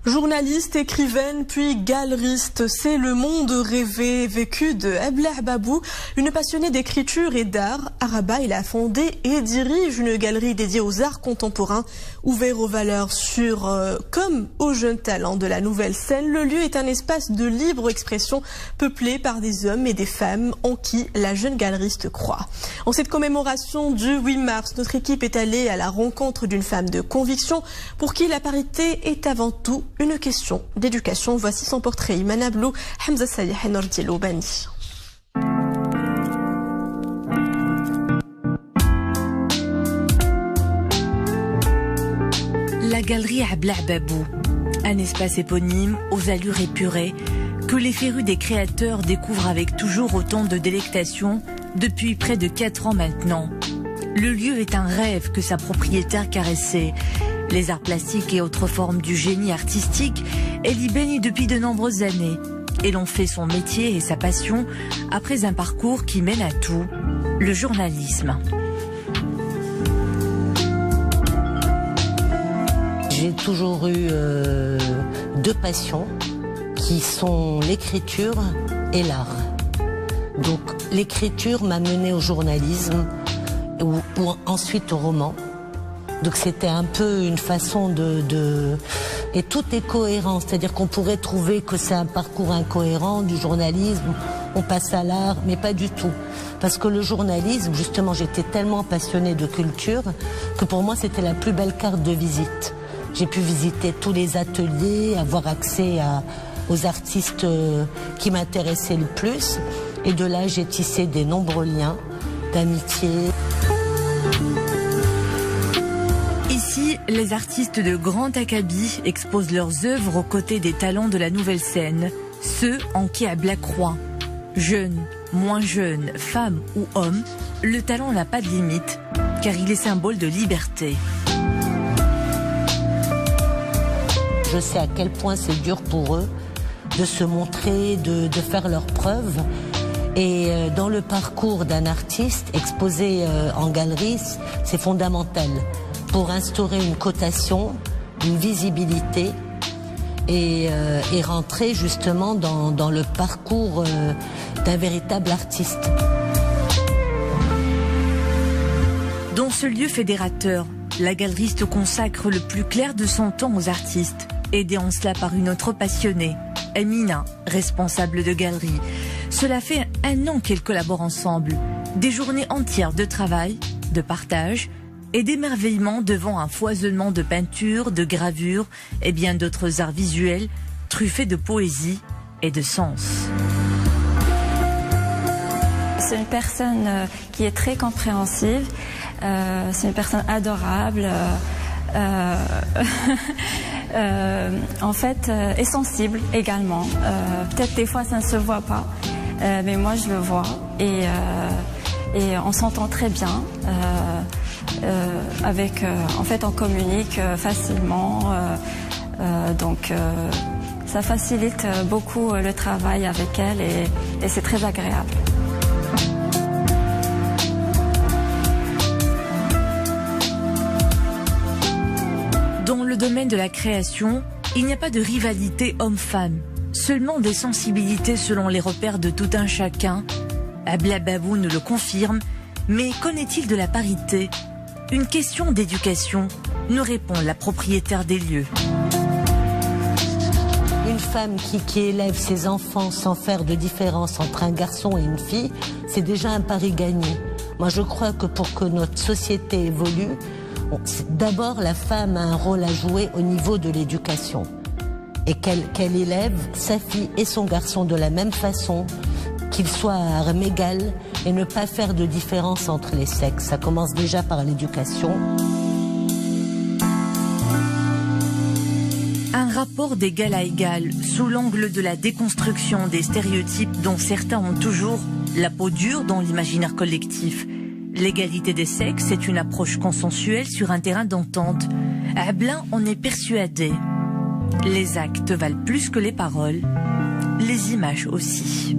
Journaliste, écrivaine, puis galeriste, c'est le monde rêvé vécu de Ablah Babou, une passionnée d'écriture et d'art. Araba, il a fondé et dirige une galerie dédiée aux arts contemporains, ouvert aux valeurs sûres comme aux jeunes talents de la nouvelle scène. Le lieu est un espace de libre expression peuplé par des hommes et des femmes en qui la jeune galeriste croit. En cette commémoration du 8 mars, notre équipe est allée à la rencontre d'une femme de conviction pour qui la parité est avant tout une question d'éducation. Voici son portrait. Imana Blou, Hamza Salih et Nordilo Bani. La galerie Ablah Babou, un espace éponyme aux allures épurées que les férus des créateurs découvrent avec toujours autant de délectation depuis près de 4 ans maintenant. Le lieu est un rêve que sa propriétaire caressait. Les arts plastiques et autres formes du génie artistique, elle y baigne depuis de nombreuses années. Et l'on fait son métier et sa passion après un parcours qui mène à tout, le journalisme. J'ai toujours eu 2 passions qui sont l'écriture et l'art. Donc l'écriture m'a menée au journalisme ou ensuite au roman. Donc c'était un peu une façon Et tout est cohérent, c'est-à-dire qu'on pourrait trouver que c'est un parcours incohérent du journalisme, on passe à l'art, mais pas du tout. Parce que le journalisme, justement, j'étais tellement passionnée de culture que pour moi c'était la plus belle carte de visite. J'ai pu visiter tous les ateliers, avoir accès aux artistes qui m'intéressaient le plus. Et de là, j'ai tissé des nombreux liens d'amitié. Ici, les artistes de grand acabit exposent leurs œuvres aux côtés des talents de la nouvelle scène, ceux en qui Ablah croit. Jeunes, moins jeunes, femmes ou hommes, le talent n'a pas de limite, car il est symbole de liberté. Je sais à quel point c'est dur pour eux de se montrer, de faire leurs preuves. Et dans le parcours d'un artiste, exposé en galerie, c'est fondamental pour instaurer une cotation, une visibilité et rentrer justement dans le parcours d'un véritable artiste. Dans ce lieu fédérateur, la galeriste consacre le plus clair de son temps aux artistes, aidée en cela par une autre passionnée, Amina, responsable de galerie. Cela fait 1 an qu'elles collaborent ensemble. Des journées entières de travail, de partage et d'émerveillement devant un foisonnement de peintures, de gravures et bien d'autres arts visuels truffés de poésie et de sens. C'est une personne qui est très compréhensive, c'est une personne adorable, en fait, est sensible également. Peut-être des fois ça ne se voit pas, mais moi je le vois et on s'entend très bien. En fait, on communique facilement, donc ça facilite beaucoup le travail avec elle et c'est très agréable. Dans le domaine de la création, il n'y a pas de rivalité homme-femme, seulement des sensibilités selon les repères de tout un chacun. Ablah Babou nous le confirme, mais qu'en est-il de la parité? Une question d'éducation, nous répond la propriétaire des lieux. Une femme qui élève ses enfants sans faire de différence entre un garçon et une fille, c'est déjà un pari gagné. Moi je crois que pour que notre société évolue, d'abord la femme a un rôle à jouer au niveau de l'éducation. Et qu'elle élève sa fille et son garçon de la même façon, qu'ils soient à armes égales et ne pas faire de différence entre les sexes. Ça commence déjà par l'éducation. Un rapport d'égal à égal, sous l'angle de la déconstruction des stéréotypes dont certains ont toujours la peau dure dans l'imaginaire collectif. L'égalité des sexes est une approche consensuelle sur un terrain d'entente. Ablah en est persuadé. Les actes valent plus que les paroles, les images aussi.